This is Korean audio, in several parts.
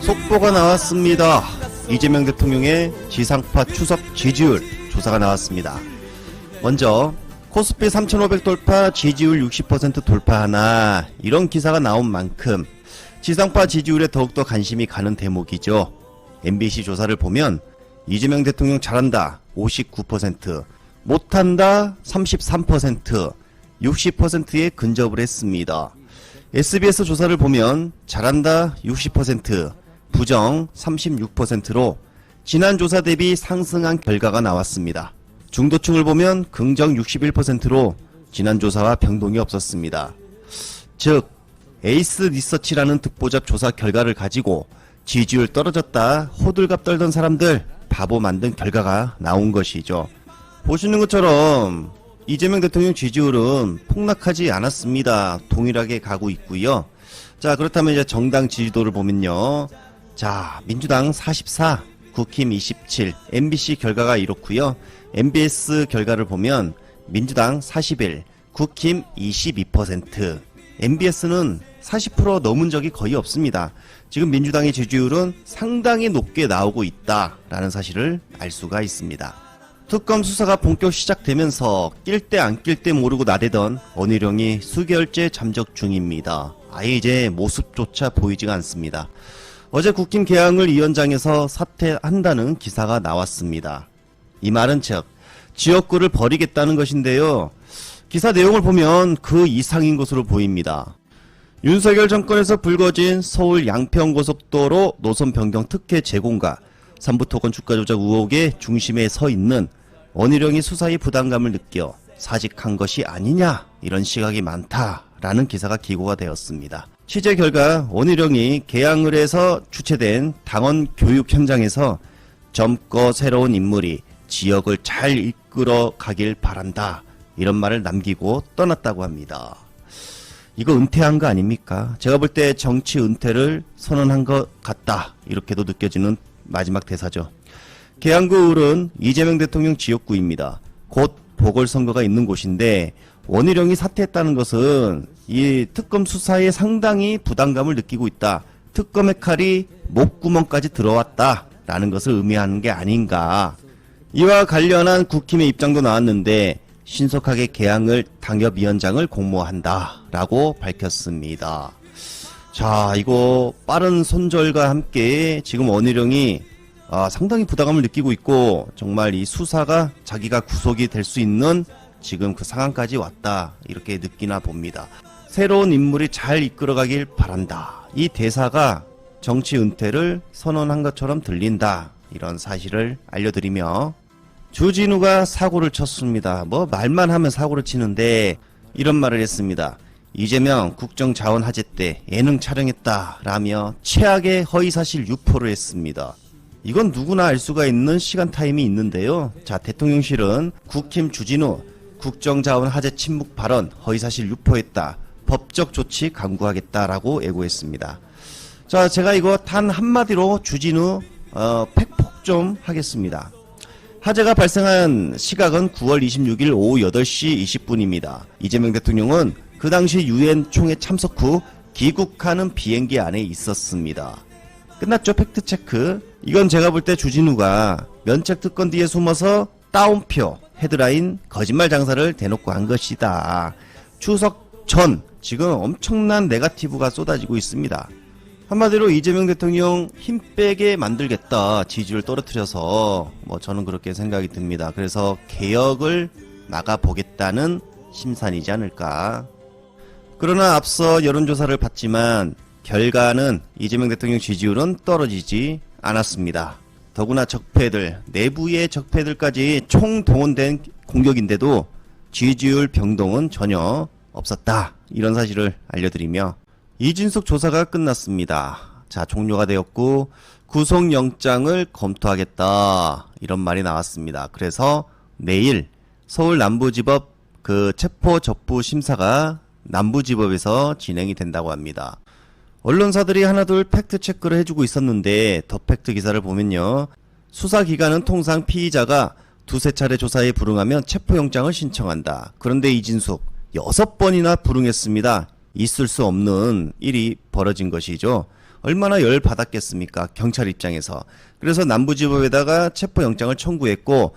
속보가 나왔습니다. 이재명 대통령의 지상파 추석 지지율 조사가 나왔습니다. 먼저 코스피 3,500 돌파, 지지율 60% 돌파하나, 이런 기사가 나온 만큼 지상파 지지율에 더욱더 관심이 가는 대목이죠. MBC 조사를 보면 이재명 대통령 잘한다 59%, 못한다 33%, 60%에 근접을 했습니다. SBS 조사를 보면 잘한다 60%, 부정 36%로 지난 조사 대비 상승한 결과가 나왔습니다. 중도층을 보면 긍정 61%로 지난 조사와 변동이 없었습니다. 즉 에이스 리서치라는 듣보잡 조사 결과를 가지고 지지율 떨어졌다 호들갑 떨던 사람들 바보 만든 결과가 나온 것이죠. 보시는 것처럼 이재명 대통령 지지율은 폭락하지 않았습니다. 동일하게 가고 있고요. 자, 그렇다면 이제 정당 지지도를 보면요. 자, 민주당 44, 국힘 27, MBC 결과가 이렇고요. MBS 결과를 보면 민주당 41, 국힘 22%, MBS는 40% 넘은 적이 거의 없습니다. 지금 민주당의 지지율은 상당히 높게 나오고 있다라는 사실을 알 수가 있습니다. 특검 수사가 본격 시작되면서 낄 때 안 낄 때 모르고 나대던 원희룡이 수개월째 잠적 중입니다. 아예 이제 모습조차 보이지가 않습니다. 어제 국힘 개항을 위원장에서 사퇴한다는 기사가 나왔습니다. 이 말은 즉 지역구를 버리겠다는 것인데요. 기사 내용을 보면 그 이상인 것으로 보입니다. 윤석열 정권에서 불거진 서울 양평고속도로 노선 변경 특혜 제공과 삼부토건 주가 조작 의혹의 중심에 서 있는 원희룡이 수사의 부담감을 느껴 사직한 것이 아니냐, 이런 시각이 많다라는 기사가 기고가 되었습니다. 취재 결과 원희룡이 개항을 해서 주최된 당원 교육 현장에서 젊고 새로운 인물이 지역을 잘 이끌어 가길 바란다, 이런 말을 남기고 떠났다고 합니다. 이거 은퇴한 거 아닙니까? 제가 볼 때 정치 은퇴를 선언한 것 같다, 이렇게도 느껴지는 마지막 대사죠. 계양구 을은 이재명 대통령 지역구입니다. 곧 보궐선거가 있는 곳인데 원희룡이 사퇴했다는 것은 이 특검 수사에 상당히 부담감을 느끼고 있다, 특검의 칼이 목구멍까지 들어왔다 라는 것을 의미하는 게 아닌가. 이와 관련한 국힘의 입장도 나왔는데 신속하게 개항을 당협위원장을 공모한다 라고 밝혔습니다. 자, 이거 빠른 손절과 함께 지금 원희룡이 상당히 부담감을 느끼고 있고, 정말 이 수사가 자기가 구속이 될 수 있는 지금 그 상황까지 왔다, 이렇게 느끼나 봅니다. 새로운 인물이 잘 이끌어가길 바란다, 이 대사가 정치 은퇴를 선언한 것처럼 들린다, 이런 사실을 알려드리며, 주진우가 사고를 쳤습니다. 뭐 말만 하면 사고를 치는데 이런 말을 했습니다. 이재명 국정자원화제 때 예능 촬영했다 라며 최악의 허위사실 유포를 했습니다. 이건 누구나 알 수가 있는 시간 타임이 있는데요. 자, 대통령실은 국힘 주진우 국정자원화제 침묵 발언 허위사실 유포했다, 법적 조치 강구하겠다라고 예고했습니다. 자, 제가 이거 단 한마디로 주진우 팩폭 좀 하겠습니다. 화재가 발생한 시각은 9월 26일 오후 8시 20분입니다. 이재명 대통령은 그 당시 유엔 총회 참석 후 귀국하는 비행기 안에 있었습니다. 끝났죠? 팩트체크. 이건 제가 볼 때 주진우가 면책 특권 뒤에 숨어서 따옴표, 헤드라인, 거짓말 장사를 대놓고 한 것이다. 추석 전 지금 엄청난 네거티브가 쏟아지고 있습니다. 한마디로 이재명 대통령 힘 빼게 만들겠다, 지지율 떨어뜨려서, 뭐 저는 그렇게 생각이 듭니다. 그래서 개혁을 나가보겠다는 심산이지 않을까. 그러나 앞서 여론조사를 봤지만 결과는 이재명 대통령 지지율은 떨어지지 않았습니다. 더구나 적폐들, 내부의 적폐들까지 총동원된 공격인데도 지지율 변동은 전혀 없었다, 이런 사실을 알려드리며, 이진숙 조사가 끝났습니다. 자, 종료가 되었고 구속영장을 검토하겠다, 이런 말이 나왔습니다. 그래서 내일 서울 남부지법 그 체포접부 심사가 남부지법에서 진행이 된다고 합니다. 언론사들이 하나둘 팩트체크를 해주고 있었는데 더 팩트 기사를 보면요. 수사기관은 통상 피의자가 두세 차례 조사에 불응하면 체포영장을 신청한다. 그런데 이진숙 6번이나 불응했습니다. 있을 수 없는 일이 벌어진 것이죠. 얼마나 열 받았겠습니까? 경찰 입장에서. 그래서 남부지법에다가 체포영장을 청구했고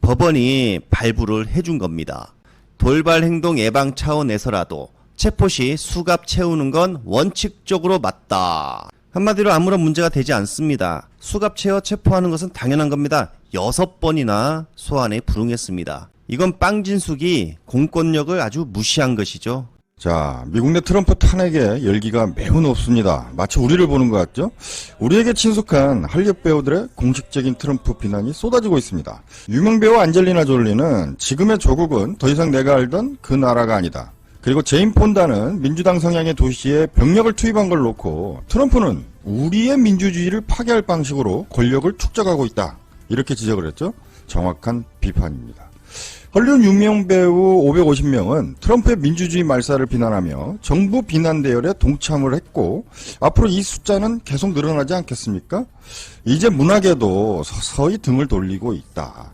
법원이 발부를 해준 겁니다. 돌발 행동 예방 차원에서라도 체포 시 수갑 채우는 건 원칙적으로 맞다. 한마디로 아무런 문제가 되지 않습니다. 수갑 채워 체포하는 것은 당연한 겁니다. 6번이나 소환에 불응했습니다. 이건 빵진숙이 공권력을 아주 무시한 것이죠. 자, 미국 내 트럼프 탄핵의 열기가 매우 높습니다. 마치 우리를 보는 것 같죠? 우리에게 친숙한 할리우드 배우들의 공식적인 트럼프 비난이 쏟아지고 있습니다. 유명 배우 안젤리나 졸리는 지금의 조국은 더 이상 내가 알던 그 나라가 아니다. 그리고 제인 폰다는 민주당 성향의 도시에 병력을 투입한 걸 놓고 트럼프는 우리의 민주주의를 파괴할 방식으로 권력을 축적하고 있다. 이렇게 지적을 했죠. 정확한 비판입니다. 헐리우드 유명 배우 550명은 트럼프의 민주주의 말살을 비난하며 정부 비난 대열에 동참을 했고 앞으로 이 숫자는 계속 늘어나지 않겠습니까? 이제 문학에도 서서히 등을 돌리고 있다.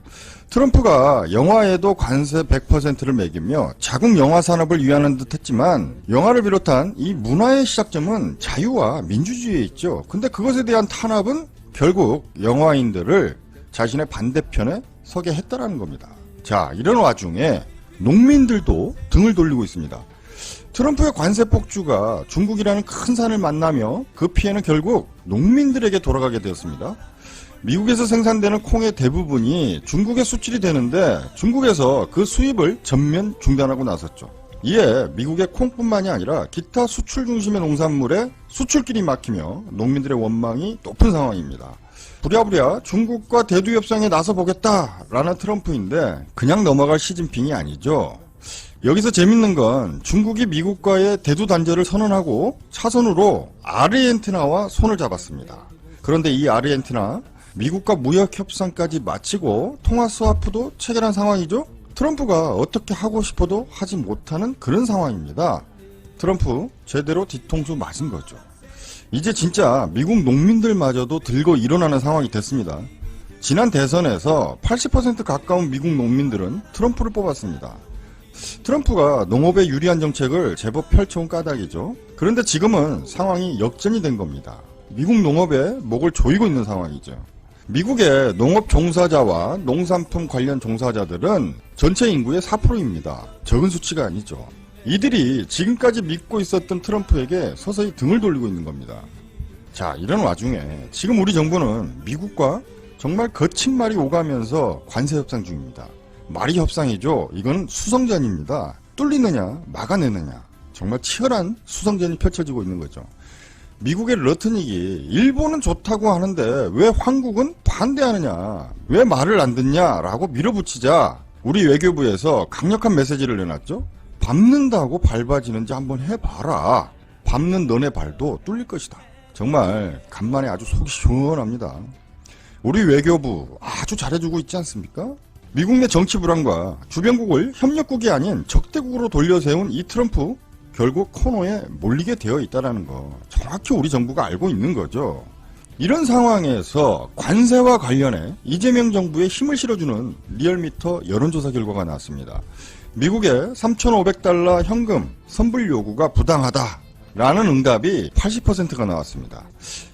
트럼프가 영화에도 관세 100%를 매기며 자국 영화 산업을 위하는 듯 했지만 영화를 비롯한 이 문화의 시작점은 자유와 민주주의에 있죠. 근데 그것에 대한 탄압은 결국 영화인들을 자신의 반대편에 서게 했다라는 겁니다. 자, 이런 와중에 농민들도 등을 돌리고 있습니다. 트럼프의 관세 폭주가 중국이라는 큰 산을 만나며 그 피해는 결국 농민들에게 돌아가게 되었습니다. 미국에서 생산되는 콩의 대부분이 중국에 수출이 되는데 중국에서 그 수입을 전면 중단하고 나섰죠. 이에 미국의 콩뿐만이 아니라 기타 수출 중심의 농산물에 수출길이 막히며 농민들의 원망이 높은 상황입니다. 부랴부랴 중국과 대두 협상에 나서보겠다라는 트럼프인데 그냥 넘어갈 시진핑이 아니죠. 여기서 재밌는 건 중국이 미국과의 대두 단절을 선언하고 차선으로 아르헨티나와 손을 잡았습니다. 그런데 이 아르헨티나 미국과 무역 협상까지 마치고 통화 스와프도 체결한 상황이죠. 트럼프가 어떻게 하고 싶어도 하지 못하는 그런 상황입니다. 트럼프 제대로 뒤통수 맞은 거죠. 이제 진짜 미국 농민들마저도 들고 일어나는 상황이 됐습니다. 지난 대선에서 80% 가까운 미국 농민들은 트럼프를 뽑았습니다. 트럼프가 농업에 유리한 정책을 제법 펼쳐온 까닭이죠. 그런데 지금은 상황이 역전이 된 겁니다. 미국 농업에 목을 조이고 있는 상황이죠. 미국의 농업 종사자와 농산품 관련 종사자들은 전체 인구의 4%입니다. 적은 수치가 아니죠. 이들이 지금까지 믿고 있었던 트럼프에게 서서히 등을 돌리고 있는 겁니다. 자, 이런 와중에 지금 우리 정부는 미국과 정말 거친 말이 오가면서 관세 협상 중입니다. 말이 협상이죠. 이건 수성전입니다. 뚫리느냐 막아내느냐 정말 치열한 수성전이 펼쳐지고 있는 거죠. 미국의 러트닉이 일본은 좋다고 하는데 왜 한국은 반대하느냐, 왜 말을 안 듣냐라고 밀어붙이자 우리 외교부에서 강력한 메시지를 내놨죠. 밟는다고 밟아지는지 한번 해봐라. 밟는 너네 발도 뚫릴 것이다. 정말 간만에 아주 속이 시원합니다. 우리 외교부 아주 잘해주고 있지 않습니까? 미국 내 정치 불안과 주변국을 협력국이 아닌 적대국으로 돌려세운 이 트럼프 결국 코너에 몰리게 되어 있다는 거 정확히 우리 정부가 알고 있는 거죠. 이런 상황에서 관세와 관련해 이재명 정부에 힘을 실어주는 리얼미터 여론조사 결과가 나왔습니다. 미국의 3,500달러 현금 선불 요구가 부당하다라는 응답이 80%가 나왔습니다.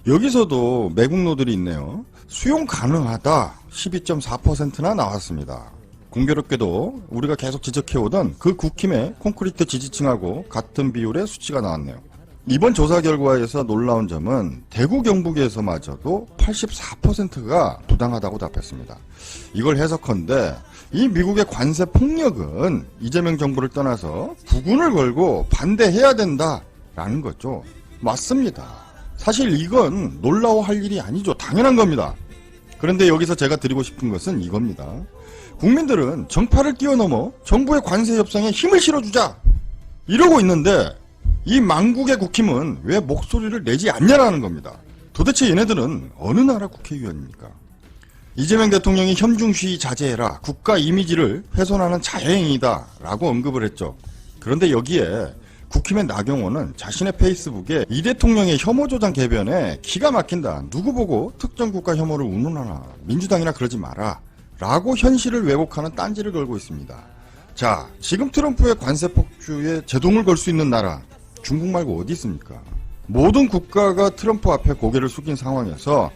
여기서도 매국노들이 있네요. 수용 가능하다 12.4%나 나왔습니다. 공교롭게도 우리가 계속 지적해오던 그 국힘의 콘크리트 지지층하고 같은 비율의 수치가 나왔네요. 이번 조사 결과에서 놀라운 점은 대구 경북에서마저도 84%가 부당하다고 답했습니다. 이걸 해석컨대 이 미국의 관세 폭력은 이재명 정부를 떠나서 국운을 걸고 반대해야 된다라는 거죠. 맞습니다. 사실 이건 놀라워할 일이 아니죠. 당연한 겁니다. 그런데 여기서 제가 드리고 싶은 것은 이겁니다. 국민들은 정파를 뛰어넘어 정부의 관세 협상에 힘을 실어주자 이러고 있는데 이 망국의 국힘은 왜 목소리를 내지 않냐라는 겁니다. 도대체 얘네들은 어느 나라 국회의원입니까? 이재명 대통령이 현중 시위 자제해라, 국가 이미지를 훼손하는 자해행위다 라고 언급을 했죠. 그런데 여기에 국힘의 나경원은 자신의 페이스북에 이 대통령의 혐오 조장 개변에 기가 막힌다. 누구 보고 특정 국가 혐오를 운운하나. 민주당이나 그러지 마라. 라고 현실을 왜곡하는 딴지를 걸고 있습니다. 자, 지금 트럼프의 관세 폭주에 제동을 걸 수 있는 나라 중국 말고 어디 있습니까? 모든 국가가 트럼프 앞에 고개를 숙인 상황에서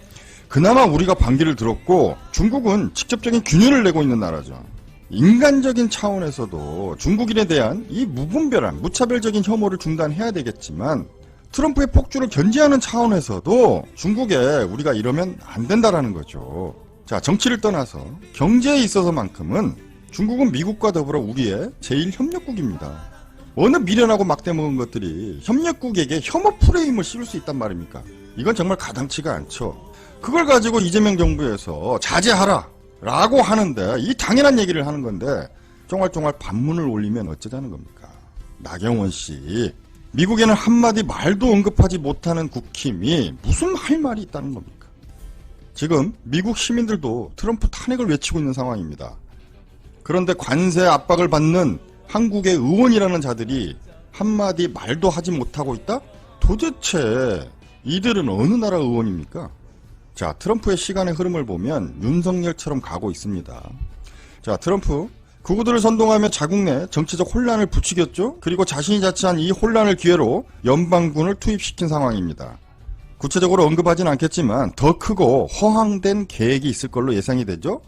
그나마 우리가 반기를 들었고 중국은 직접적인 균열을 내고 있는 나라죠. 인간적인 차원에서도 중국인에 대한 이 무분별한 무차별적인 혐오를 중단해야 되겠지만 트럼프의 폭주를 견제하는 차원에서도 중국에 우리가 이러면 안 된다라는 거죠. 자, 정치를 떠나서 경제에 있어서만큼은 중국은 미국과 더불어 우리의 제1협력국입니다. 어느 미련하고 막대먹은 것들이 협력국에게 혐오 프레임을 씌울 수 있단 말입니까? 이건 정말 가당치가 않죠. 그걸 가지고 이재명 정부에서 자제하라 라고 하는데 이 당연한 얘기를 하는 건데 쫑알쫑알 반문을 올리면 어쩌자는 겁니까? 나경원 씨, 미국에는 한마디 말도 언급하지 못하는 국힘이 무슨 할 말이 있다는 겁니까? 지금 미국 시민들도 트럼프 탄핵을 외치고 있는 상황입니다. 그런데 관세 압박을 받는 한국의 의원이라는 자들이 한마디 말도 하지 못하고 있다? 도대체 이들은 어느 나라 의원입니까? 자, 트럼프의 시간의 흐름을 보면 윤석열처럼 가고 있습니다. 자, 트럼프 극우들을 선동하며 자국 내 정치적 혼란을 부추겼죠. 그리고 자신이 자처한 이 혼란을 기회로 연방군을 투입시킨 상황입니다. 구체적으로 언급하진 않겠지만 더 크고 허황된 계획이 있을 걸로 예상이 되죠.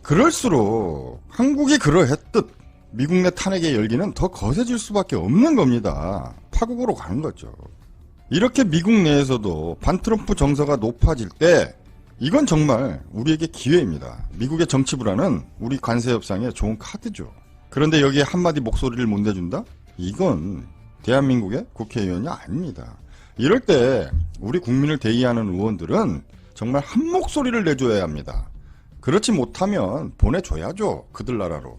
그럴수록 한국이 그러했듯 미국 내 탄핵의 열기는 더 거세질 수밖에 없는 겁니다. 파국으로 가는 거죠. 이렇게 미국 내에서도 반트럼프 정서가 높아질 때 이건 정말 우리에게 기회입니다. 미국의 정치 불안은 우리 관세 협상에 좋은 카드죠. 그런데 여기에 한마디 목소리를 못 내준다? 이건 대한민국의 국회의원이 아닙니다. 이럴 때 우리 국민을 대의하는 의원들은 정말 한 목소리를 내줘야 합니다. 그렇지 못하면 보내줘야죠. 그들 나라로.